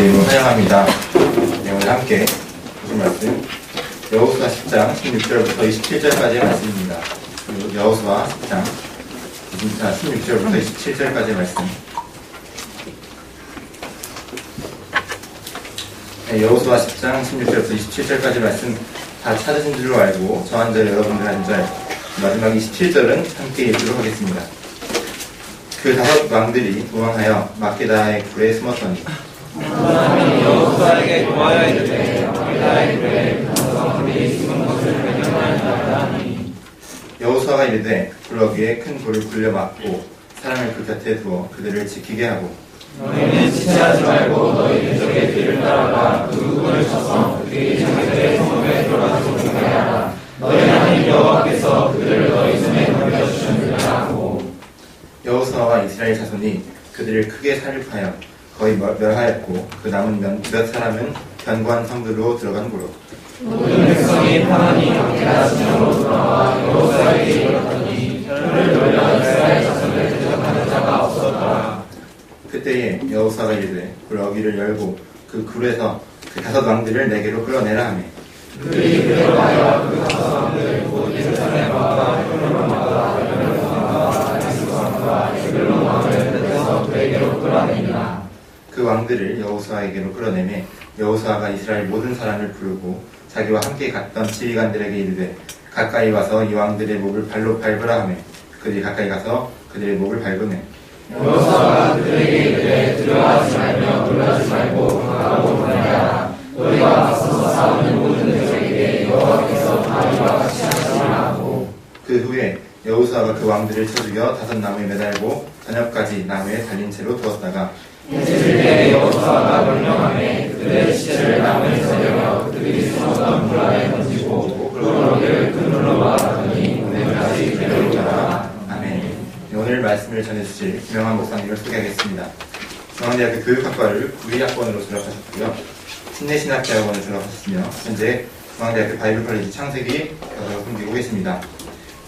주님을 환영합니다. 네, 오늘 함께 보실 말씀 여호수아 10장 16절부터 27절까지의 말씀입니다. 여호수아 10장 16절부터 27절까지의 말씀. 네, 여호수아 10장 16절부터 27절까지 말씀 다 찾으신 줄로 알고 저 한 절 여러분들 한 절, 마지막 27절은 함께 읽도록 하겠습니다. 그 다섯 왕들이 도망하여 막게다의 굴에 숨었더니 하나님이 여호수아에게 도하여 이르되 막게다의 굴에 다섯 왕들이 숨은 것을 발견하였다니. 여호수아가 이르되 블럭 위에 큰 돌을 굴려 막고 사람을 그 곁에 두어 그들을 지키게 하고 너희는 지체하지 말고 너희 왼쪽의 뒤를 따라가 그 굴을 쳐서 그들이 자기들의 성읍에 들어가서 죽게 하라. 너희 하나님 여호와께서 그들을 너희 손에 넘겨주셨느니라 하고. 여호수아와 이스라엘 자손이 그들을 크게 살육하여 거의 멸하였고 그 남은 몇 사람은 견고한 성들로 들어간 고로 모든 백성이 편안히 각자 진영으로 돌아와 여호수아에게 이르렀더니 혀를 돌려 이스라엘 자손을 대적하는 자가 없었더라. 그때에 여호수아가 이르되 블럭 위를 열고 그 굴에서 그 다섯 왕들을 내게로 끌어내라 하매 그들이 들어가여 그 다섯 왕들 곧 예루살렘과 헤브론과 베들레헴과 에스론과 에글론 왕을 뜻해서 그에게로 끌어내니라. 그 왕들을 여호수아에게로 끌어내매 여호수아가 이스라엘 모든 사람을 부르고 자기와 함께 갔던 지휘관들에게 이르되 가까이 와서 이 왕들의 목을 발로 밟으라 하매 그들이 가까이 가서 그들의 목을 밟으매 여호수아가 그들에게 이르되 두려워하지 말며 놀라지 말고 강하고 보내라. 너희와 맞서서 싸우는 모든 적에게 여호와께서 다윗과 같이 하시리라 하고. 그 후에 여호수아가 그 왕들을 쳐 죽여 다섯 나무에 매달고 저녁까지 나무에 달린 채로 두었다가 해질 때 여호수아가 명령하매 그들의 시체를 나무에 새겨 그들이 숨었던 물 안에 던지고 블럭을 큰 돌로 막았더니 오늘까지 그대로 가라. 아멘. 오늘 말씀을 전해주실 김영환 목사님을 소개하겠습니다. 중앙대학교 교육학과를 구의학번으로 졸업하셨고요. 신내신학대학원을 졸업하셨으며 현재 중앙대학교 바이블컬리지 창세기 교사로 섬기고 계십니다.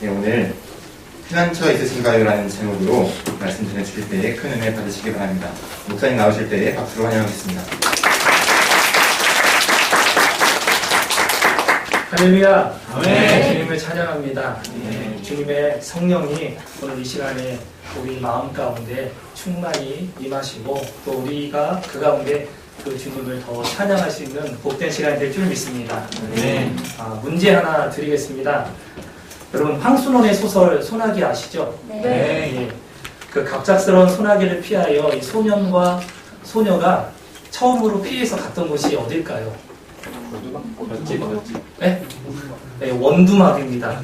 네, 오늘 피난처 있으신가요? 라는 제목으로 말씀 전해주실 때에 큰 은혜 받으시기 바랍니다. 목사님 나오실 때에 박수로 환영하겠습니다. 할렐루야. 아멘. 주님을 찬양합니다. 주님의 성령이 오늘 이 시간에 우리 마음 가운데 충만히 임하시고 또 우리가 그 가운데 그 주님을 더 찬양할 수 있는 복된 시간이 될 줄 믿습니다. 문제 하나 드리겠습니다. 여러분 황순원의 소설 소나기 아시죠? 네. 그 갑작스러운 소나기를 피하여 이 소년과 소녀가 처음으로 피해서 갔던 곳이 어딜까요? 네? 네, 원두막입니다.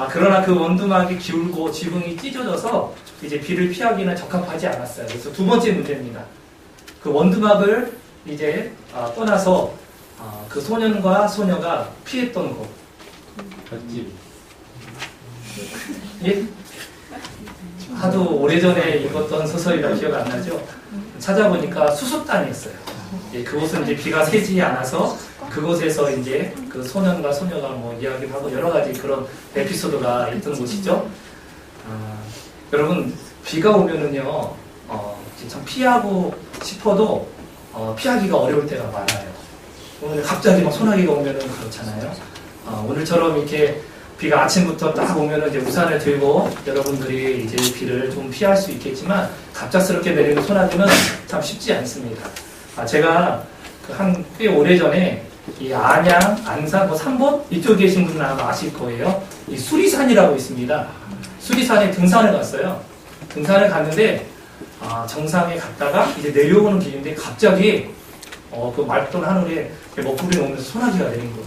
그러나 그 원두막이 기울고 지붕이 찢어져서 이제 비를 피하기는 적합하지 않았어요. 그래서 두 번째 문제입니다. 그 원두막을 이제 떠나서 그 소년과 소녀가 피했던 곳. 예? 하도 오래전에 읽었던 소설이라 기억 안 나죠? 찾아보니까 수숫단이었어요. 예, 그곳은 이제 비가 새지 않아서 그곳에서 이제 그 소년과 소녀가 뭐 이야기를 하고 여러 가지 그런 에피소드가 있던 곳이죠. 여러분 비가 오면은요, 참 피하고 싶어도 피하기가 어려울 때가 많아요. 오늘 갑자기 막 소나기가 오면은 그렇잖아요. 오늘처럼 이렇게 비가 아침부터 딱 오면은 이제 우산을 들고 여러분들이 이제 비를 좀 피할 수 있겠지만 갑작스럽게 내리는 소나기는 참 쉽지 않습니다. 제가 한 꽤 오래 전에 이 안양, 안산, 삼본 이쪽에 계신 분은 아마 아실 거예요. 이 수리산이라고 있습니다. 수리산에 등산을 갔어요. 등산을 갔는데 정상에 갔다가 이제 내려오는 길인데 갑자기 그 맑던 하늘에 먹구름이 오면서 소나기가 내린 거예요.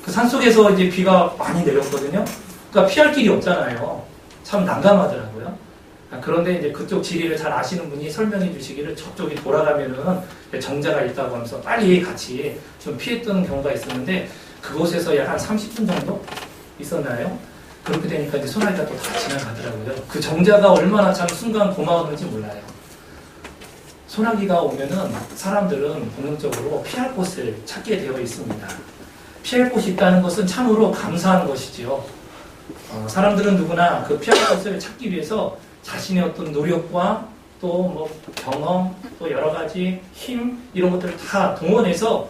그 산속에서 이제 비가 많이 내렸거든요. 그러니까 피할 길이 없잖아요. 참 난감하더라고요. 그런데 이제 그쪽 지리를 잘 아시는 분이 설명해 주시기를 저쪽이 돌아가면은 정자가 있다고 하면서 빨리 같이 좀 피했던 경우가 있었는데 그곳에서 약 한 30분 정도 있었나요? 그렇게 되니까 이제 소나기가 또 다 지나가더라고요. 그 정자가 얼마나 참 순간 고마웠는지 몰라요. 소나기가 오면은 사람들은 본능적으로 피할 곳을 찾게 되어 있습니다. 피할 곳이 있다는 것은 참으로 감사한 것이지요. 사람들은 누구나 그 피할 곳을 찾기 위해서 자신의 어떤 노력과 또 뭐 경험, 또 여러 가지 힘 이런 것들을 다 동원해서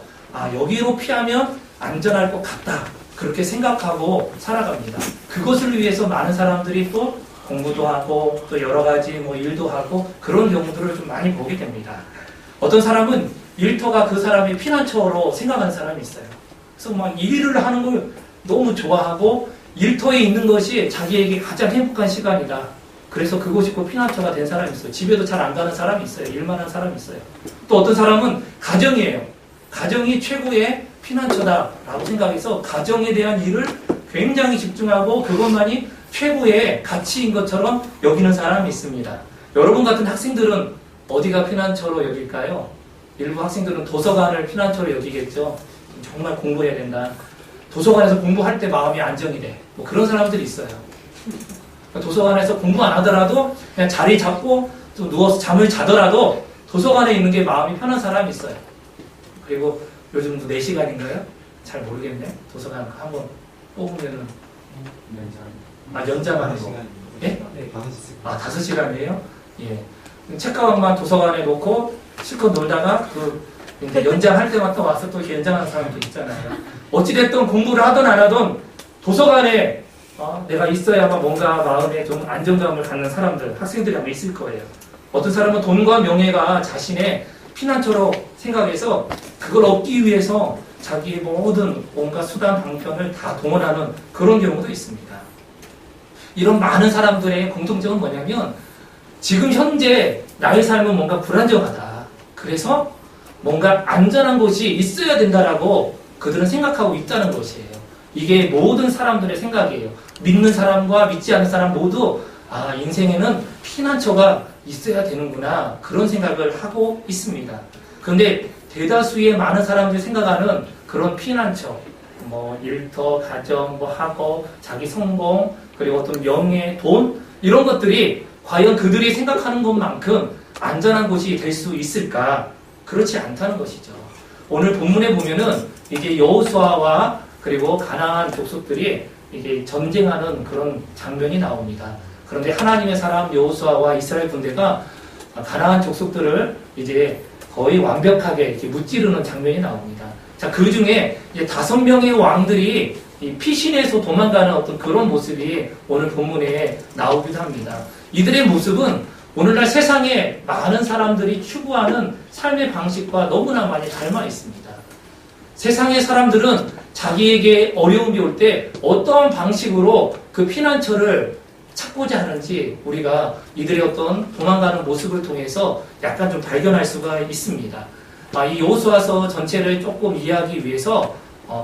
여기로 피하면 안전할 것 같다. 그렇게 생각하고 살아갑니다. 그것을 위해서 많은 사람들이 또 공부도 하고 또 여러 가지 뭐 일도 하고 그런 경우들을 좀 많이 보게 됩니다. 어떤 사람은 일터가 그 사람의 피난처로 생각하는 사람이 있어요. 그래서 막 일을 하는 걸 너무 좋아하고 일터에 있는 것이 자기에게 가장 행복한 시간이다. 그래서 그곳이 꼭 피난처가 된 사람이 있어요. 집에도 잘 안 가는 사람이 있어요. 일만 하는 사람이 있어요. 또 어떤 사람은 가정이에요. 가정이 최고의 피난처다라고 생각해서 가정에 대한 일을 굉장히 집중하고 그것만이 최고의 가치인 것처럼 여기는 사람이 있습니다. 여러분 같은 학생들은 어디가 피난처로 여길까요? 일부 학생들은 도서관을 피난처로 여기겠죠. 정말 공부해야 된다. 도서관에서 공부할 때 마음이 안정이 돼. 뭐 그런 사람들이 있어요. 도서관에서 공부 안 하더라도 그냥 자리 잡고 좀 누워서 잠을 자더라도 도서관에 있는 게 마음이 편한 사람이 있어요. 그리고 요즘도 4시간인가요? 잘 모르겠네. 도서관 한번 뽑으면은 연장하는 거. 예? 5시간이에요? 예. 책가방만 도서관에 놓고 실컷 놀다가 이제 연장할 때마다 와서 또 이렇게 연장하는 사람도 있잖아요. 어찌됐든 공부를 하든 안 하든 도서관에 내가 있어야만 뭔가 마음에 좀 안정감을 갖는 사람들, 학생들이 아마 있을 거예요. 어떤 사람은 돈과 명예가 자신의 피난처로 생각해서 그걸 얻기 위해서 자기의 모든 온갖 수단 방편을 다 동원하는 그런 경우도 있습니다. 이런 많은 사람들의 공통점은 뭐냐면 지금 현재 나의 삶은 뭔가 불안정하다. 그래서 뭔가 안전한 곳이 있어야 된다라고 그들은 생각하고 있다는 것이에요. 이게 모든 사람들의 생각이에요. 믿는 사람과 믿지 않는 사람 모두 인생에는 피난처가 있어야 되는구나 그런 생각을 하고 있습니다. 그런데 대다수의 많은 사람들이 생각하는 그런 피난처, 뭐 일터, 가정, 뭐 학업, 자기 성공, 그리고 어떤 명예, 돈 이런 것들이 과연 그들이 생각하는 것만큼 안전한 곳이 될 수 있을까? 그렇지 않다는 것이죠. 오늘 본문에 보면은 이게 여호수아와 그리고 가나안 족속들이 이게 전쟁하는 그런 장면이 나옵니다. 그런데 하나님의 사람 여호수아와 이스라엘 군대가 가나안 족속들을 이제 거의 완벽하게 이렇게 무찌르는 장면이 나옵니다. 자, 그 중에 이제 5명의 왕들이 이 피신해서 도망가는 어떤 그런 모습이 오늘 본문에 나오기도 합니다. 이들의 모습은 오늘날 세상에 많은 사람들이 추구하는 삶의 방식과 너무나 많이 닮아 있습니다. 세상의 사람들은 자기에게 어려움이 올 때 어떠한 방식으로 그 피난처를 찾고자 하는지 우리가 이들의 어떤 도망가는 모습을 통해서 약간 좀 발견할 수가 있습니다. 이 여호수아서 전체를 조금 이해하기 위해서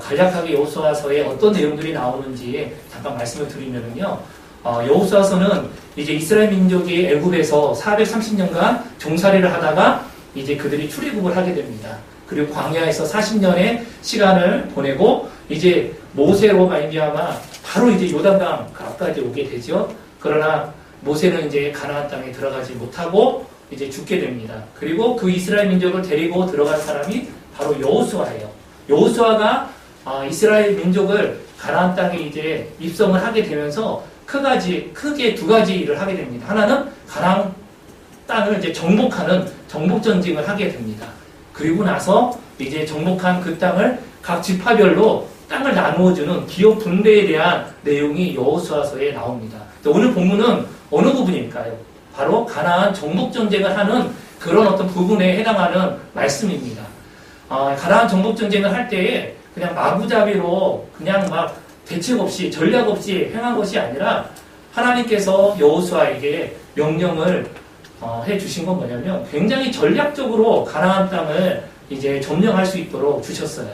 간략하게 여호수아서에 어떤 내용들이 나오는지 잠깐 말씀을 드리면요. 여호수아서는 이제 이스라엘 민족이 애굽에서 430년간 종살이를 하다가 이제 그들이 출애굽을 하게 됩니다. 그리고 광야에서 40년의 시간을 보내고 이제 모세로 말미암아 바로 이제 요단강 앞까지 오게 되죠. 그러나 모세는 이제 가나안 땅에 들어가지 못하고 이제 죽게 됩니다. 그리고 그 이스라엘 민족을 데리고 들어간 사람이 바로 여호수아예요. 여호수아가 이스라엘 민족을 가나안 땅에 이제 입성을 하게 되면서 크게 2가지 일을 하게 됩니다. 하나는 가나안 땅을 이제 정복하는 정복 전쟁을 하게 됩니다. 그리고 나서 이제 정복한 그 땅을 각 지파별로 땅을 나누어주는 기업 분배에 대한 내용이 여호수아서에 나옵니다. 오늘 본문은 어느 부분일까요? 바로 가나안 정복 전쟁을 하는 그런 어떤 부분에 해당하는 말씀입니다. 가나안 정복 전쟁을 할 때에 그냥 마구잡이로 그냥 막 대책 없이 전략 없이 행한 것이 아니라 하나님께서 여호수아에게 명령을 해주신 건 뭐냐면 굉장히 전략적으로 가나안 땅을 이제 점령할 수 있도록 주셨어요.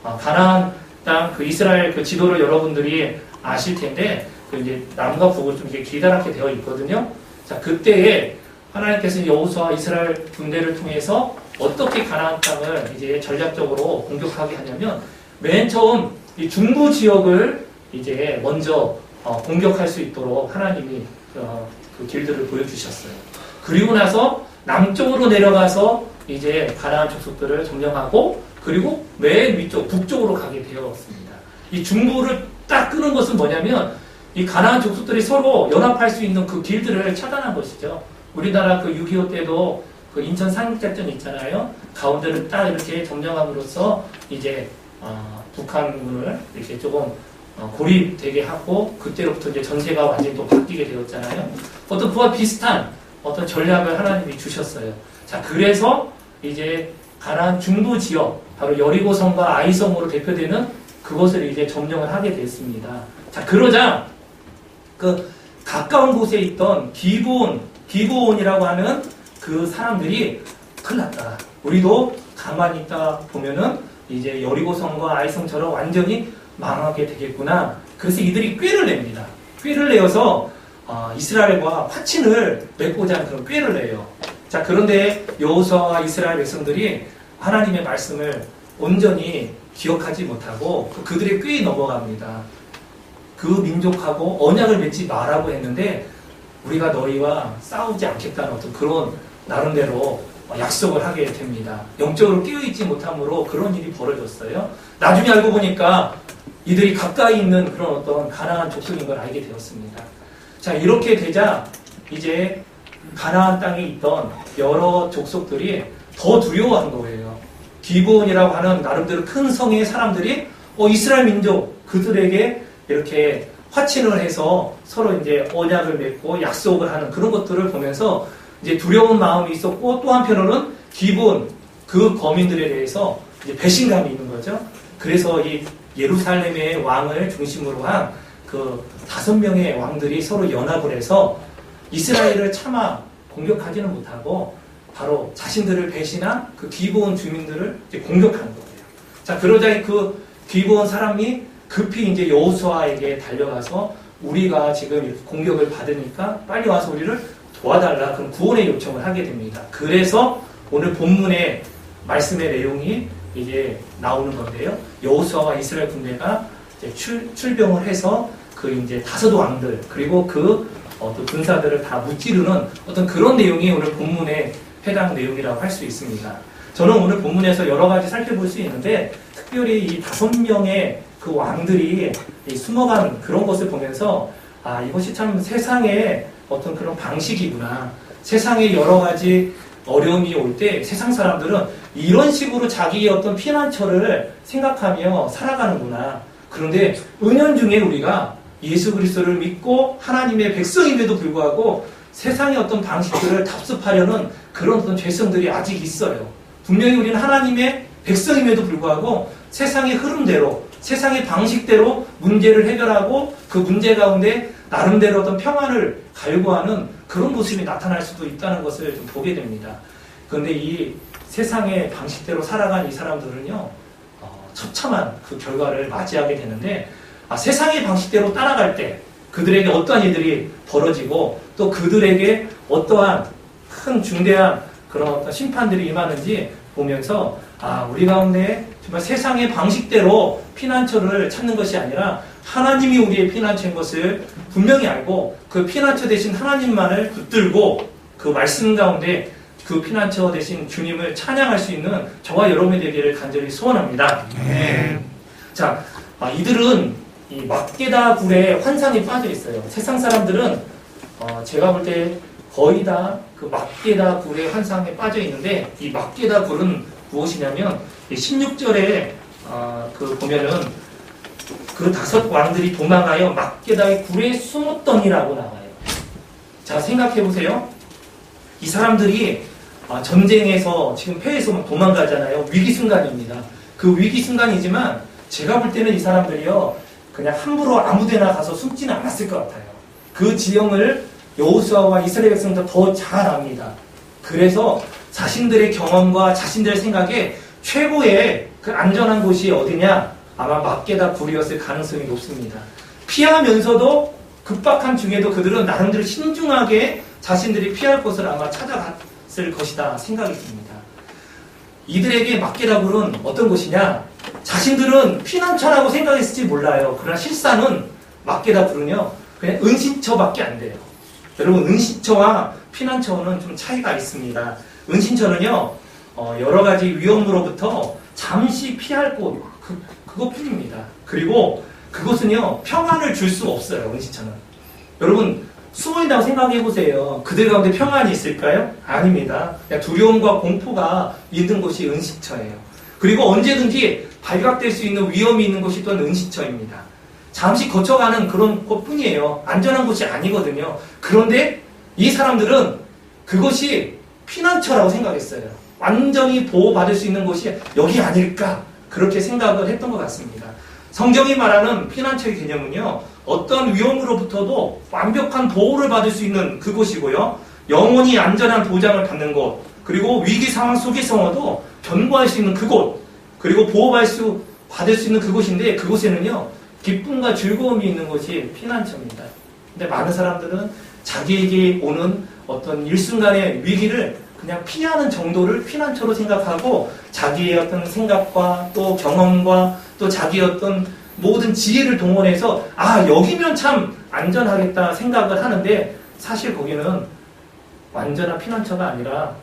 가나안 땅 그 이스라엘 그 지도를 여러분들이 아실 텐데 그 이제 남과 북을 좀 이렇게 기다랗게 되어 있거든요. 자, 그때에 하나님께서 여호수아 이스라엘 군대를 통해서 어떻게 가나안 땅을 이제 전략적으로 공격하게 하냐면 맨 처음 이 중부 지역을 이제 먼저 공격할 수 있도록 하나님이 그 길들을 보여주셨어요. 그리고 나서 남쪽으로 내려가서 이제 가나안 족속들을 점령하고 그리고 맨 위쪽 북쪽으로 가게 되었습니다. 이 중부를 딱 끄는 것은 뭐냐면 이 가나안 족속들이 서로 연합할 수 있는 그 길들을 차단한 것이죠. 우리나라 그 6.25 때도 그 인천 상륙작전 있잖아요. 가운데를 딱 이렇게 점령함으로써 이제 북한군을 이렇게 조금 고립되게 하고 그때로부터 이제 전세가 완전히 또 바뀌게 되었잖아요. 어떤 그와 비슷한 어떤 전략을 하나님이 주셨어요. 자, 그래서 이제 가나안 중부 지역, 바로 여리고성과 아이성으로 대표되는 그것을 이제 점령을 하게 됐습니다. 자, 그러자 그 가까운 곳에 있던 기브온이라고 하는 그 사람들이 큰일 났다. 우리도 가만히 있다 보면은 이제 여리고성과 아이성처럼 완전히 망하게 되겠구나. 그래서 이들이 꾀를 냅니다. 꾀를 내어서 이스라엘과 화친을 맺고자 하는 그런 꾀를 내요. 자, 그런데 여호수아와 이스라엘 백성들이 하나님의 말씀을 온전히 기억하지 못하고 그들의 꾀에 넘어갑니다. 그 민족하고 언약을 맺지 마라고 했는데 우리가 너희와 싸우지 않겠다는 어떤 그런 나름대로 약속을 하게 됩니다. 영적으로 깨어있지 못함으로 그런 일이 벌어졌어요. 나중에 알고 보니까 이들이 가까이 있는 그런 어떤 가나안 족속인 걸 알게 되었습니다. 자, 이렇게 되자 이제 가나안 땅에 있던 여러 족속들이 더 두려워한 거예요. 기브온이라고 하는 나름대로 큰 성의 사람들이 이스라엘 민족 그들에게 이렇게 화친을 해서 서로 이제 언약을 맺고 약속을 하는 그런 것들을 보면서 이제 두려운 마음이 있었고 또 한편으로는 기브온 그 거민들에 대해서 이제 배신감이 있는 거죠. 그래서 이 예루살렘의 왕을 중심으로 한 그 5명의 왕들이 서로 연합을 해서 이스라엘을 차마 공격하지는 못하고 바로 자신들을 배신한 그 기브온 주민들을 이제 공격하는 거예요. 자, 그러자 그 기브온 사람이 급히 이제 여호수아에게 달려가서 우리가 지금 이렇게 공격을 받으니까 빨리 와서 우리를 도와달라 그런 구원의 요청을 하게 됩니다. 그래서 오늘 본문의 말씀의 내용이 이제 나오는 건데요. 여호수아와 이스라엘 군대가 이제 출병을 해서 그 이제 5 왕들 그리고 그 어떤 군사들을 다 무찌르는 어떤 그런 내용이 오늘 본문의 해당 내용이라고 할 수 있습니다. 저는 오늘 본문에서 여러 가지 살펴볼 수 있는데 특별히 이 5명의 그 왕들이 숨어간 그런 것을 보면서 이것이 참 세상의 어떤 그런 방식이구나. 세상에 여러 가지 어려움이 올 때 세상 사람들은 이런 식으로 자기의 어떤 피난처를 생각하며 살아가는구나. 그런데 은연중에 우리가 예수 그리스도를 믿고 하나님의 백성임에도 불구하고 세상의 어떤 방식들을 답습하려는 그런 어떤 죄성들이 아직 있어요. 분명히 우리는 하나님의 백성임에도 불구하고 세상의 흐름대로 세상의 방식대로 문제를 해결하고 그 문제 가운데 나름대로 어떤 평안을 갈구하는 그런 모습이 나타날 수도 있다는 것을 좀 보게 됩니다. 그런데 이 세상의 방식대로 살아간 이 사람들은요, 처참한 그 결과를 맞이하게 되는데, 세상의 방식대로 따라갈 때 그들에게 어떠한 일들이 벌어지고 또 그들에게 어떠한 큰 중대한 그런 어떤 심판들이 임하는지 보면서 우리 가운데 정말 세상의 방식대로 피난처를 찾는 것이 아니라 하나님이 우리의 피난처인 것을 분명히 알고 그 피난처 대신 하나님만을 붙들고 그 말씀 가운데 그 피난처 대신 주님을 찬양할 수 있는 저와 여러분이 되기를 간절히 소원합니다. 자, 이들은 이 막게다 굴에 환상에 빠져 있어요. 세상 사람들은 제가 볼 때 거의 다 그 막게다 굴의 환상에 빠져 있는데 이 막게다 굴은 무엇이냐면 16절에 그 보면은 그 5 왕들이 도망하여 막게다의 굴에 숨었더니라고 나와요. 자, 생각해 보세요. 이 사람들이 전쟁에서 지금 패해서 막 도망가잖아요. 위기 순간입니다. 그 위기 순간이지만 제가 볼 때는 이 사람들이요 그냥 함부로 아무데나 가서 숨지는 않았을 것 같아요. 그 지형을 여호수아와 이스라엘 백성도 더 잘 압니다. 그래서 자신들의 경험과 자신들의 생각에 최고의 그 안전한 곳이 어디냐? 아마 막게다 굴이었을 가능성이 높습니다. 피하면서도 급박한 중에도 그들은 나름대로 신중하게 자신들이 피할 곳을 아마 찾아갔을 것이다 생각이 듭니다. 이들에게 막게다 굴은 어떤 곳이냐? 자신들은 피난처라고 생각했을지 몰라요. 그러나 실상은 막게다 굴은요 그냥 은신처밖에 안 돼요. 여러분, 은신처와 피난처는 좀 차이가 있습니다. 은신처는요 여러 가지 위험으로부터 잠시 피할 곳 그것뿐입니다. 그리고 그것은요 평안을 줄 수 없어요. 은신처는. 여러분, 숨어 있다고 생각해 보세요. 그들 가운데 평안이 있을까요? 아닙니다. 그냥 두려움과 공포가 있는 곳이 은신처예요. 그리고 언제든지 발각될 수 있는 위험이 있는 곳이 또한 은신처입니다. 잠시 거쳐가는 그런 곳뿐이에요. 안전한 곳이 아니거든요. 그런데 이 사람들은 그것이 피난처라고 생각했어요. 완전히 보호받을 수 있는 곳이 여기 아닐까 그렇게 생각을 했던 것 같습니다. 성경이 말하는 피난처의 개념은요, 어떤 위험으로부터도 완벽한 보호를 받을 수 있는 그곳이고요, 영원히 안전한 보장을 받는 곳, 그리고 위기 상황 속에서도 견고할 수 있는 그곳, 그리고 보호받을 수 있는 그곳인데, 그곳에는요 기쁨과 즐거움이 있는 곳이 피난처입니다. 근데 많은 사람들은 자기에게 오는 어떤 일순간의 위기를 그냥 피하는 정도를 피난처로 생각하고, 자기의 어떤 생각과 또 경험과 또 자기의 어떤 모든 지혜를 동원해서 여기면 참 안전하겠다 생각을 하는데, 사실 거기는 완전한 피난처가 아니라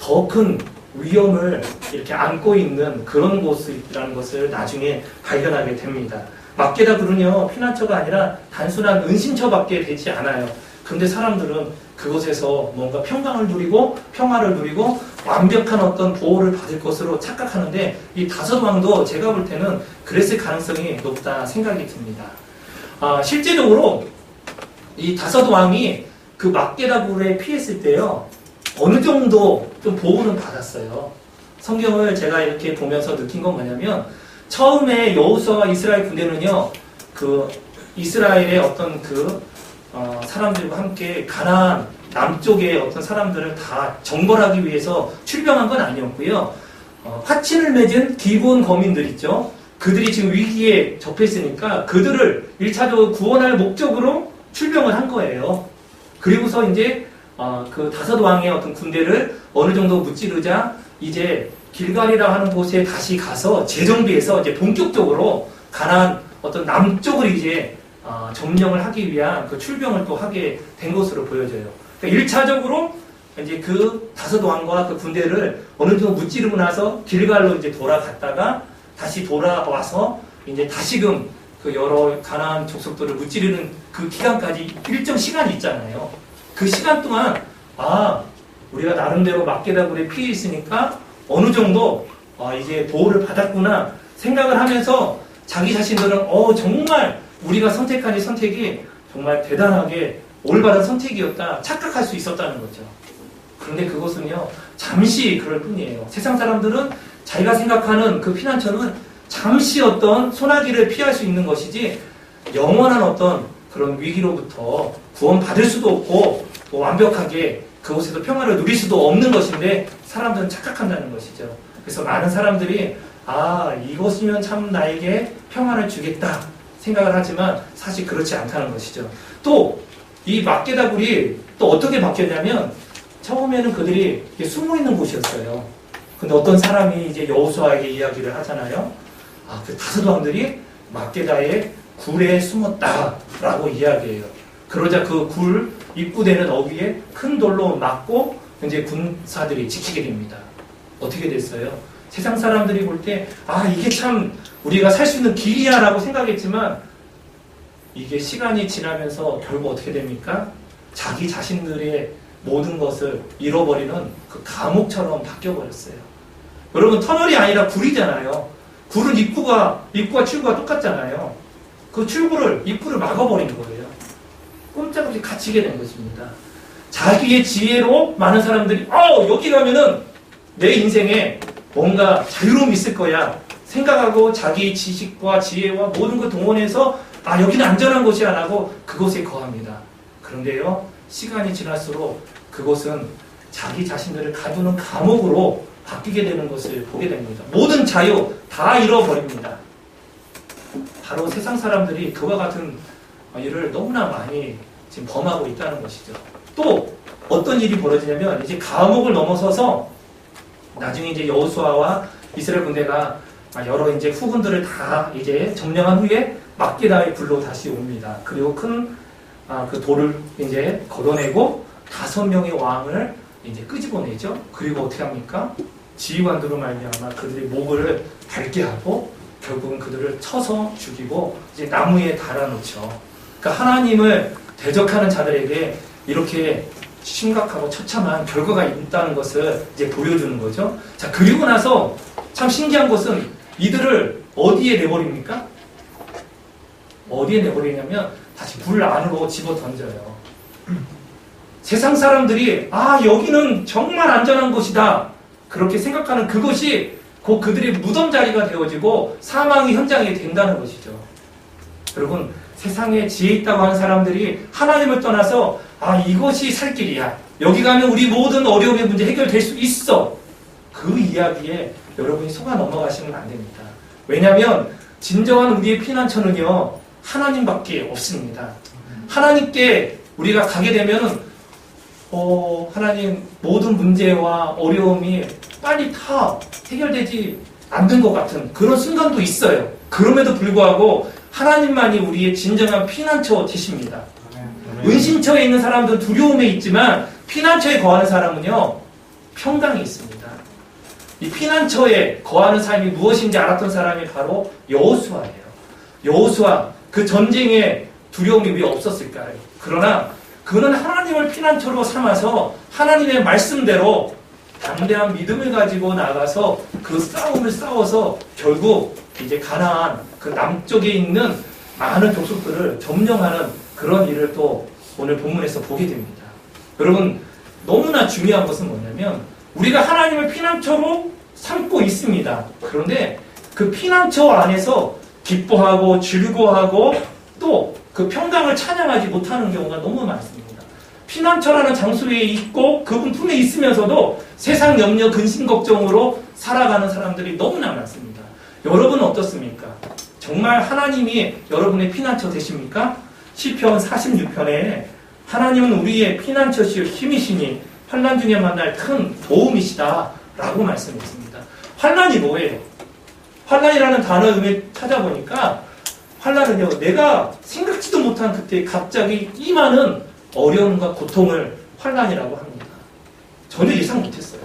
더 큰 위험을 이렇게 안고 있는 그런 곳이라는 것을 나중에 발견하게 됩니다. 막게다 굴은요, 피난처가 아니라 단순한 은신처밖에 되지 않아요. 그런데 사람들은 그곳에서 뭔가 평강을 누리고 평화를 누리고 완벽한 어떤 보호를 받을 것으로 착각하는데, 이 다섯 왕도 제가 볼 때는 그랬을 가능성이 높다 생각이 듭니다. 실제적으로 이 다섯 왕이 그 막게다 굴에 피했을 때요, 어느 정도 좀 보호는 받았어요. 성경을 제가 이렇게 보면서 느낀 건 뭐냐면, 처음에 여호수아와 이스라엘 군대는요, 그 이스라엘의 어떤 사람들과 함께 가나안 남쪽의 어떤 사람들을 다 정벌하기 위해서 출병한 건 아니었고요. 화친을 맺은 기브온 거민들 있죠. 그들이 지금 위기에 접했으니까 그들을 1차적으로 구원할 목적으로 출병을 한 거예요. 그리고서 이제 그 다섯 왕의 어떤 군대를 어느 정도 무찌르자 이제 길갈이라 하는 곳에 다시 가서 재정비해서 이제 본격적으로 가나안 어떤 남쪽을 이제 점령을 하기 위한 그 출병을 또 하게 된 것으로 보여져요. 그러니까 1차적으로 이제 그 다섯 왕과 그 군대를 어느 정도 무찌르고 나서 길갈로 이제 돌아갔다가 다시 돌아와서 이제 다시금 그 여러 가나안 족속들을 무찌르는 그 기간까지 일정 시간이 있잖아요. 그 시간 동안 우리가 나름대로 막게다 굴에 피해 있으니까 어느 정도 이제 보호를 받았구나 생각을 하면서 자기 자신들은 정말 우리가 선택한 이 선택이 정말 대단하게 올바른 선택이었다 착각할 수 있었다는 거죠. 그런데 그것은요 잠시 그럴 뿐이에요. 세상 사람들은 자기가 생각하는 그 피난처는 잠시 어떤 소나기를 피할 수 있는 것이지 영원한 어떤 그런 위기로부터 구원받을 수도 없고 완벽하게 그곳에서 평화를 누릴 수도 없는 것인데, 사람들은 착각한다는 것이죠. 그래서 많은 사람들이 이것이면 참 나에게 평화를 주겠다 생각을 하지만 사실 그렇지 않다는 것이죠. 또 이 막게다 굴이 또 어떻게 바뀌었냐면, 처음에는 그들이 숨어 있는 곳이었어요. 근데 어떤 사람이 이제 여호수아에게 이야기를 하잖아요. 그 다섯 왕들이 막게다의 굴에 숨었다라고 이야기해요. 그러자 그 굴 입구되는 어귀에 큰 돌로 막고 이제 군사들이 지키게 됩니다. 어떻게 됐어요? 세상 사람들이 볼 때 이게 참 우리가 살 수 있는 길이야라고 생각했지만, 이게 시간이 지나면서 결국 어떻게 됩니까? 자기 자신들의 모든 것을 잃어버리는 그 감옥처럼 바뀌어버렸어요. 여러분, 터널이 아니라 굴이잖아요. 굴은 입구와 출구가 똑같잖아요. 그 입구를 막아버린 거예요. 꼼짝없이 갇히게 된 것입니다. 자기의 지혜로 많은 사람들이 여기 가면은 내 인생에 뭔가 자유로움이 있을 거야 생각하고 자기 지식과 지혜와 모든 걸 동원해서 여기는 안전한 곳이야 라고 그곳에 거합니다. 그런데요, 시간이 지날수록 그곳은 자기 자신들을 가두는 감옥으로 바뀌게 되는 것을 보게 됩니다. 모든 자유 다 잃어버립니다. 바로 세상 사람들이 그와 같은 일을 너무나 많이 지금 범하고 있다는 것이죠. 또 어떤 일이 벌어지냐면, 이제 감옥을 넘어서서 나중에 이제 여호수아와 이스라엘 군대가 여러 이제 후군들을 다 이제 점령한 후에 막게다의 굴로 다시 옵니다. 그리고 큰 그 돌을 이제 걷어내고 5명의 왕을 이제 끄집어내죠. 그리고 어떻게 합니까? 지휘관들로 말미암아 그들의 목을 닳게 하고 결국은 그들을 쳐서 죽이고 이제 나무에 달아놓죠. 그러니까 하나님을 대적하는 자들에게 이렇게 심각하고 처참한 결과가 있다는 것을 이제 보여주는 거죠. 자, 그리고 나서 참 신기한 것은 이들을 어디에 내버립니까? 어디에 내버리냐면 다시 불 안으로 집어 던져요. 세상 사람들이 아, 여기는 정말 안전한 곳이다 그렇게 생각하는 그것이 곧 그들의 무덤 자리가 되어지고 사망의 현장이 된다는 것이죠. 여러분, 세상에 지혜 있다고 하는 사람들이 하나님을 떠나서 아, 이것이 살 길이야, 여기 가면 우리 모든 어려움의 문제 해결될 수 있어, 그 이야기에 여러분이 속아 넘어가시면 안 됩니다. 왜냐하면 진정한 우리의 피난처는요, 하나님밖에 없습니다. 하나님께 우리가 가게 되면은 하나님, 모든 문제와 어려움이 빨리 다 해결되지 않는 것 같은 그런 순간도 있어요. 그럼에도 불구하고 하나님만이 우리의 진정한 피난처 되십니다. 은신처에 있는 사람들은 두려움에 있지만 피난처에 거하는 사람은요, 평강이 있습니다. 이 피난처에 거하는 삶이 무엇인지 알았던 사람이 바로 여호수아예요. 여호수아, 그 전쟁에 두려움이 왜 없었을까요? 그러나 그는 하나님을 피난처로 삼아서 하나님의 말씀대로 담대한 믿음을 가지고 나가서 그 싸움을 싸워서 결국 이제 가나안 그 남쪽에 있는 많은 족속들을 점령하는 그런 일을 또 오늘 본문에서 보게 됩니다. 여러분, 너무나 중요한 것은 뭐냐면 우리가 하나님을 피난처로 삼고 있습니다. 그런데 그 피난처 안에서 기뻐하고 즐거워하고 또 그 평강을 찬양하지 못하는 경우가 너무 많습니다. 피난처라는 장소에 있고 그분 품에 있으면서도 세상 염려, 근심, 걱정으로 살아가는 사람들이 너무나 많습니다. 여러분은 어떻습니까? 정말 하나님이 여러분의 피난처 되십니까? 시편 46편에 하나님은 우리의 피난처시요 힘이시니 환난 중에 만날 큰 도움이시다 라고 말씀했습니다. 환난이 뭐예요? 환난이라는 단어 의미 찾아보니까 환난은요, 내가 생각지도 못한 그때 갑자기 임하는 어려움과 고통을 환난이라고 합니다. 전혀 예상 못했어요.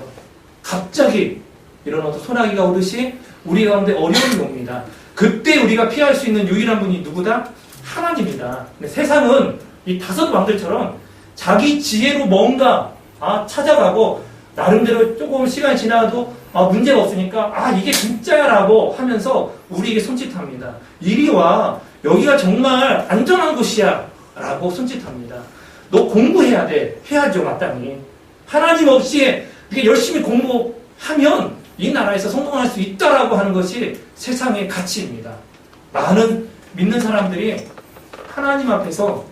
갑자기 이런 어떤 소나기가 오듯이 우리 가운데 어려움이 옵니다. 그때 우리가 피할 수 있는 유일한 분이 누구다? 하나님이다. 근데 세상은 이 다섯 왕들처럼 자기 지혜로 뭔가 찾아가고 나름대로 조금 시간이 지나도 문제가 없으니까 이게 진짜야라고 하면서 우리에게 손짓합니다. 이리 와, 여기가 정말 안전한 곳이야 라고 손짓합니다. 너 공부해야 돼. 해야죠, 마땅히. 하나님 없이 이렇게 열심히 공부하면 이 나라에서 성공할 수 있다라고 하는 것이 세상의 가치입니다. 많은 믿는 사람들이 하나님 앞에서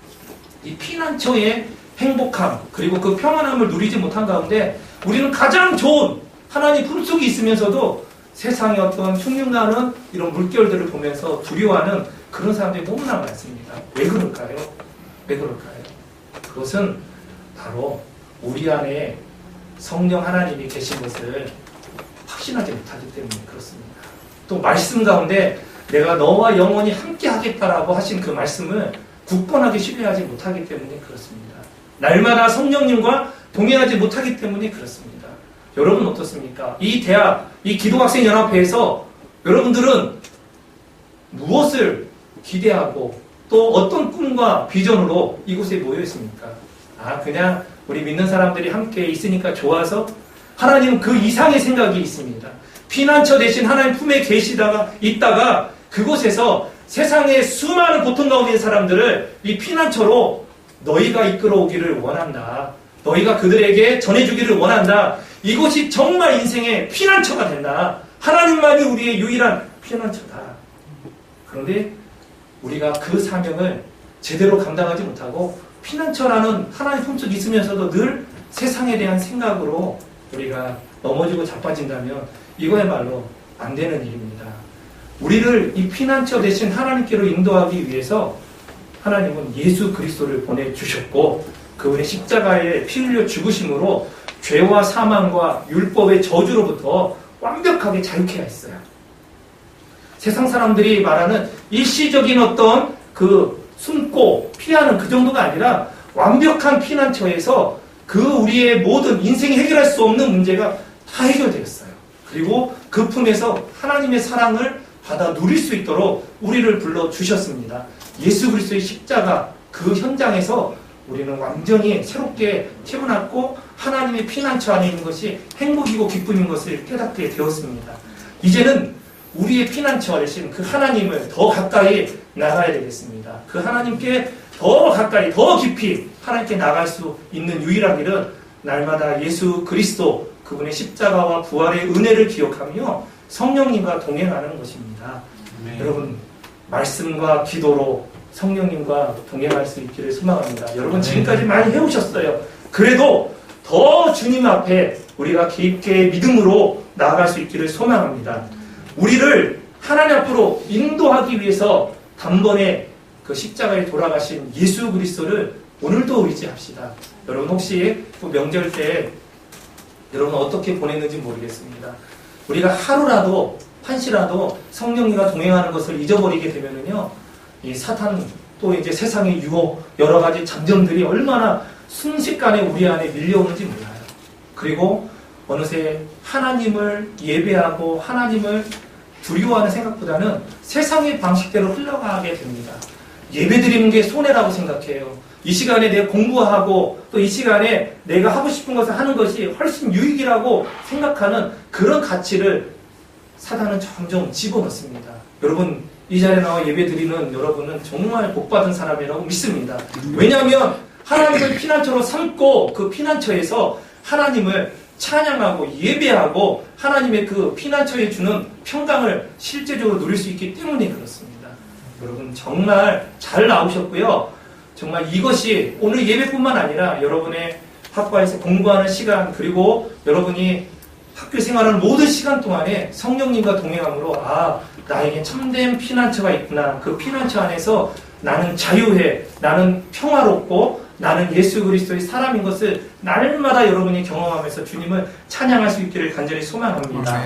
이 피난처의 행복함 그리고 그 평안함을 누리지 못한 가운데 우리는 가장 좋은 하나님 품속에 있으면서도 세상의 어떤 흉흉나는 이런 물결들을 보면서 두려워하는 그런 사람들이 너무나 많습니다. 왜 그럴까요? 왜 그럴까요? 그것은 바로 우리 안에 성령 하나님이 계신 것을 확신하지 못하기 때문에 그렇습니다. 또 말씀 가운데 내가 너와 영원히 함께 하겠다라고 하신 그 말씀을 굳건하게 신뢰하지 못하기 때문에 그렇습니다. 날마다 성령님과 동행하지 못하기 때문에 그렇습니다. 여러분 어떻습니까? 이 대학, 이 기도학생연합회에서 여러분들은 무엇을 기대하고 또 어떤 꿈과 비전으로 이곳에 모여 있습니까? 그냥 우리 믿는 사람들이 함께 있으니까 좋아서? 하나님은 그 이상의 생각이 있습니다. 피난처 대신 하나님 품에 있다가 그곳에서 세상의 수많은 고통 가운데 있는 사람들을 이 피난처로 너희가 이끌어오기를 원한다. 너희가 그들에게 전해주기를 원한다. 이곳이 정말 인생의 피난처가 된다. 하나님만이 우리의 유일한 피난처다. 그런데 우리가 그 사명을 제대로 감당하지 못하고 피난처라는 하나님 품속에 있으면서도 늘 세상에 대한 생각으로 우리가 넘어지고 자빠진다면 이거야말로 안 되는 일입니다. 우리를 이 피난처 대신 하나님께로 인도하기 위해서 하나님은 예수 그리스도를 보내주셨고 그분의 십자가에 피 흘려 죽으심으로 죄와 사망과 율법의 저주로부터 완벽하게 자유케 하였어요. 세상 사람들이 말하는 일시적인 어떤 그 숨고 피하는 그 정도가 아니라 완벽한 피난처에서 그 우리의 모든 인생이 해결할 수 없는 문제가 다 해결되었어요. 그리고 그 품에서 하나님의 사랑을 받아 누릴 수 있도록 우리를 불러주셨습니다. 예수 그리스도의 십자가 그 현장에서 우리는 완전히 새롭게 태어났고 하나님의 피난처 안에 있는 것이 행복이고 기쁨인 것을 깨닫게 되었습니다. 이제는 우리의 피난처 되신 그 하나님을 더 가까이 나가야 되겠습니다. 그 하나님께 더 가까이 더 깊이 하나님께 나갈 수 있는 유일한 길은 날마다 예수 그리스도 그분의 십자가와 부활의 은혜를 기억하며 성령님과 동행하는 것입니다. 여러분 말씀과 기도로 성령님과 동행할 수 있기를 소망합니다. 여러분 지금까지 많이 해오셨어요. 그래도 더 주님 앞에 우리가 깊게 믿음으로 나아갈 수 있기를 소망합니다. 우리를 하나님 앞으로 인도하기 위해서 단번에 그 십자가에 돌아가신 예수 그리스도를 오늘도 의지합시다. 여러분 혹시 그 명절 때 여러분 어떻게 보냈는지 모르겠습니다. 우리가 하루라도 한시라도 성령님과 동행하는 것을 잊어버리게 되면은요, 이 사탄 또 이제 세상의 유혹 여러 가지 잠정들이 얼마나 순식간에 우리 안에 밀려오는지 몰라요. 그리고 어느새 하나님을 예배하고 하나님을 두려워하는 생각보다는 세상의 방식대로 흘러가게 됩니다. 예배드리는 게 손해라고 생각해요. 이 시간에 내가 공부하고 또 이 시간에 내가 하고 싶은 것을 하는 것이 훨씬 유익이라고 생각하는 그런 가치를 사단은 점점 집어넣습니다. 여러분 이 자리에 나와 예배드리는 여러분은 정말 복받은 사람이라고 믿습니다. 왜냐하면 하나님을 피난처로 삼고 그 피난처에서 하나님을 찬양하고 예배하고 하나님의 그 피난처에 주는 평강을 실제적으로 누릴 수 있기 때문에 그렇습니다. 여러분 정말 잘 나오셨고요. 정말 이것이 오늘 예배뿐만 아니라 여러분의 학과에서 공부하는 시간 그리고 여러분이 학교 생활하는 모든 시간 동안에 성령님과 동행함으로 나에게 참된 피난처가 있구나. 그 피난처 안에서 나는 자유해. 나는 평화롭고 나는 예수 그리스도의 사람인 것을 날마다 여러분이 경험하면서 주님을 찬양할 수 있기를 간절히 소망합니다.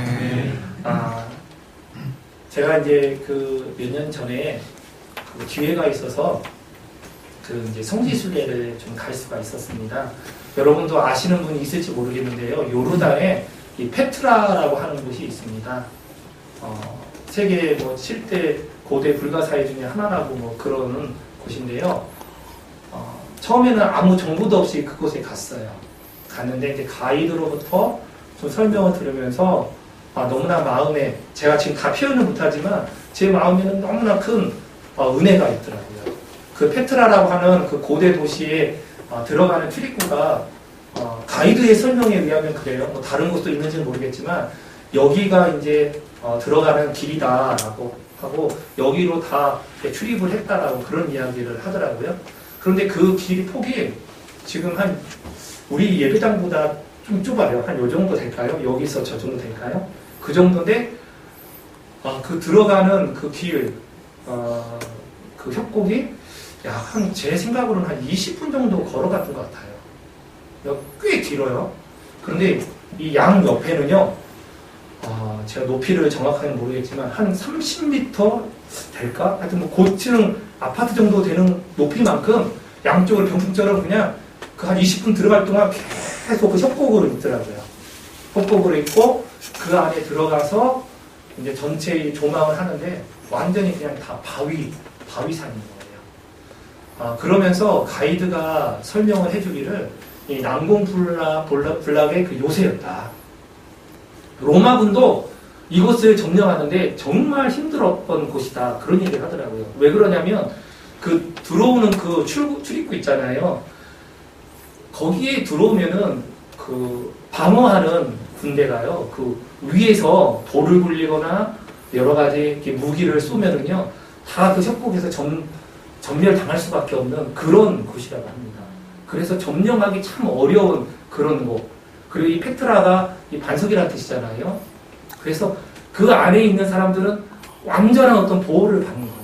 제가 이제 그 몇 년 전에 그 기회가 있어서 그 이제 성지순례를 좀 갈 수가 있었습니다. 여러분도 아시는 분이 있을지 모르겠는데요. 요르단에 이 페트라라고 하는 곳이 있습니다. 세계 뭐 7대 고대 불가사의 중에 하나라고 뭐 그러는 곳인데요. 처음에는 아무 정보도 없이 그곳에 갔어요. 갔는데 이제 가이드로부터 좀 설명을 들으면서 너무나 마음에 제가 지금 다 표현을 못하지만 제 마음에는 너무나 큰 은혜가 있더라고요. 그 페트라라고 하는 그 고대 도시에 들어가는 출입구가 가이드의 설명에 의하면 그래요. 뭐 다른 곳도 있는지는 모르겠지만 여기가 이제 들어가는 길이다라고 하고 여기로 다 출입을 했다라고 그런 이야기를 하더라고요. 그런데 그 길 폭이 지금 한 우리 예배당보다 좀 좁아요. 한 요 정도 될까요? 여기서 저 정도 될까요? 그 정도인데 그 들어가는 그 길, 그 협곡이 한 제 생각으로는 한 20분 정도 걸어갔던 것 같아요. 꽤 길어요. 그런데 이 양 옆에는요, 제가 높이를 정확하게 모르겠지만 한 30m 될까? 하여튼 뭐 고층 아파트 정도 되는 높이만큼 양쪽으로 병풍처럼 그냥 그 한 20분 들어갈 동안 계속 그 협곡으로 있더라고요. 협곡으로 있고 그 안에 들어가서 이제 전체의 조망을 하는데 완전히 그냥 다 바위산인 거예요. 그러면서 가이드가 설명을 해주기를 이 난공불락의 그 요새였다. 로마군도 이곳을 점령하는데 정말 힘들었던 곳이다. 그런 얘기를 하더라고요. 왜 그러냐면 그 들어오는 그 출입구 있잖아요. 거기에 들어오면은 그 방어하는 군대가요. 그 위에서 돌을 굴리거나 여러 가지 이렇게 무기를 쏘면은요. 다 그 협곡에서 전멸당할 수밖에 없는 그런 곳이라고 합니다. 그래서 점령하기 참 어려운 그런 곳. 그리고 이 페트라가 이 반석이라는 뜻이잖아요. 그래서 그 안에 있는 사람들은 완전한 어떤 보호를 받는 거예요.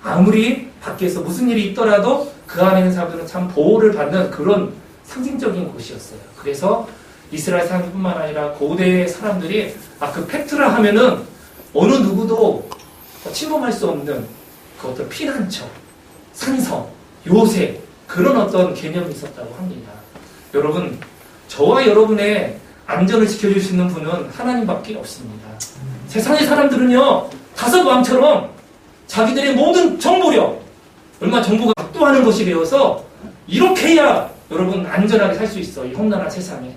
아무리 밖에서 무슨 일이 있더라도 그 안에 있는 사람들은 참 보호를 받는 그런 상징적인 곳이었어요. 그래서 이스라엘 사람뿐만 아니라 고대 사람들이 그 페트라 하면은 어느 누구도 침범할 수 없는 그 어떤 피난처, 산성, 요새 그런 어떤 개념이 있었다고 합니다. 여러분, 저와 여러분의 안전을 지켜줄 수 있는 분은 하나님밖에 없습니다. 세상의 사람들은요, 다섯 왕처럼 자기들의 모든 정보력, 얼마나 정부가 압도하는 것이 되어서 이렇게 해야 여러분 안전하게 살 수 있어. 이 험난한 세상에.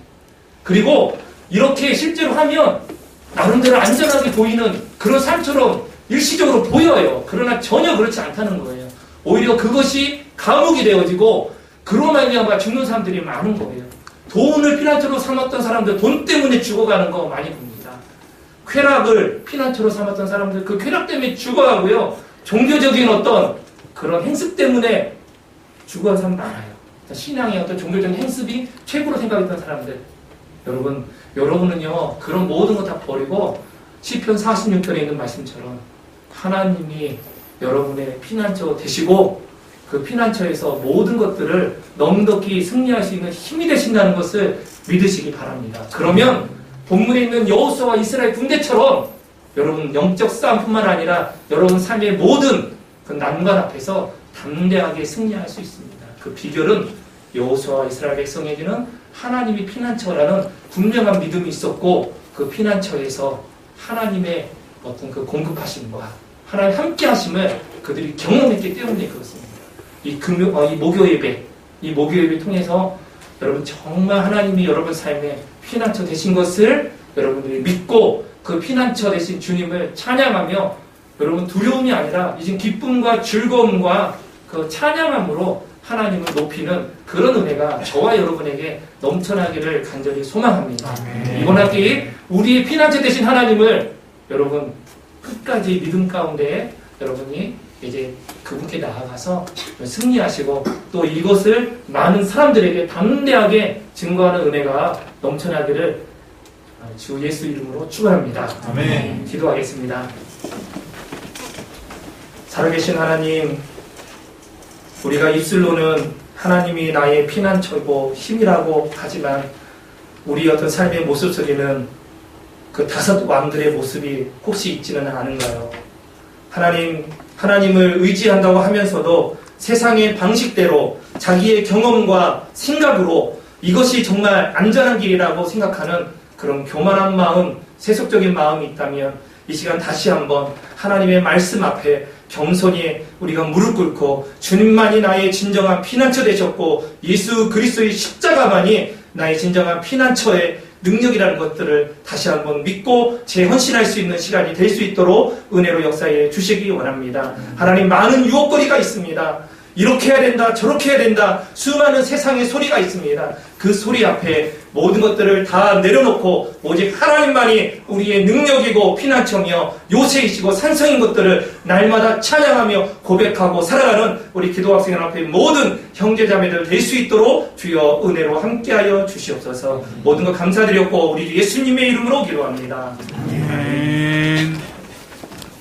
그리고 이렇게 실제로 하면 나름대로 안전하게 보이는 그런 삶처럼 일시적으로 보여요. 그러나 전혀 그렇지 않다는 거예요. 오히려 그것이 감옥이 되어지고 그로 말미암아 죽는 사람들이 많은 거예요. 돈을 피난처로 삼았던 사람들, 돈 때문에 죽어가는 거 많이 봅니다. 쾌락을 피난처로 삼았던 사람들, 그 쾌락 때문에 죽어가고요. 종교적인 어떤 그런 행습 때문에 죽어간 사람 많아요. 신앙의 어떤 종교적인 행습이 최고로 생각했던 사람들. 여러분은요, 그런 모든 거 다 버리고 시편 46편에 있는 말씀처럼 하나님이 여러분의 피난처 되시고 그 피난처에서 모든 것들을 넉넉히 승리할 수 있는 힘이 되신다는 것을 믿으시기 바랍니다. 그러면 본문에 있는 여호수아와 이스라엘 군대처럼 여러분 영적 싸움뿐만 아니라 여러분 삶의 모든 그 난관 앞에서 담대하게 승리할 수 있습니다. 그 비결은 여호수아와 이스라엘 백성에게는 하나님이 피난처라는 분명한 믿음이 있었고 그 피난처에서 하나님의 어떤 그 공급하심과 하나님 함께 하심을 그들이 경험했기 때문에 그렇습니다. 이 목요 예배 통해서 여러분 정말 하나님이 여러분 삶에 피난처 되신 것을 여러분들이 믿고 그 피난처 되신 주님을 찬양하며 여러분 두려움이 아니라 이제 기쁨과 즐거움과 그 찬양함으로 하나님을 높이는 그런 은혜가 저와 여러분에게 넘쳐나기를 간절히 소망합니다. 이번 학기 우리의 피난처 되신 하나님을 여러분 끝까지 믿음 가운데 여러분이 이제 그분께 나아가서 승리하시고 또 이것을 많은 사람들에게 담대하게 증거하는 은혜가 넘쳐나기를 주 예수 이름으로 축원합니다. 아멘. 기도하겠습니다. 살아계신 하나님, 우리가 입술로는 하나님이 나의 피난처고 힘이라고 하지만 우리 어떤 삶의 모습 속에는 그 5 왕들의 모습이 혹시 있지는 않은가요? 하나님을 의지한다고 하면서도 세상의 방식대로 자기의 경험과 생각으로 이것이 정말 안전한 길이라고 생각하는 그런 교만한 마음, 세속적인 마음이 있다면 이 시간 다시 한번 하나님의 말씀 앞에 겸손히 우리가 무릎 꿇고 주님만이 나의 진정한 피난처 되셨고 예수 그리스도의 십자가만이 나의 진정한 피난처의 능력이라는 것들을 다시 한번 믿고 재헌신할 수 있는 시간이 될 수 있도록 은혜로 역사해 주시기 원합니다. 하나님, 많은 유혹거리가 있습니다. 이렇게 해야 된다, 저렇게 해야 된다, 수많은 세상의 소리가 있습니다. 그 소리 앞에 모든 것들을 다 내려놓고 오직 하나님만이 우리의 능력이고 피난처며 요새이시고 산성인 것들을 날마다 찬양하며 고백하고 살아가는 우리 기도학생연합회 모든 형제자매들 될 수 있도록 주여 은혜로 함께하여 주시옵소서. 모든 것 감사드렸고 우리 예수님의 이름으로 기도합니다. 아멘.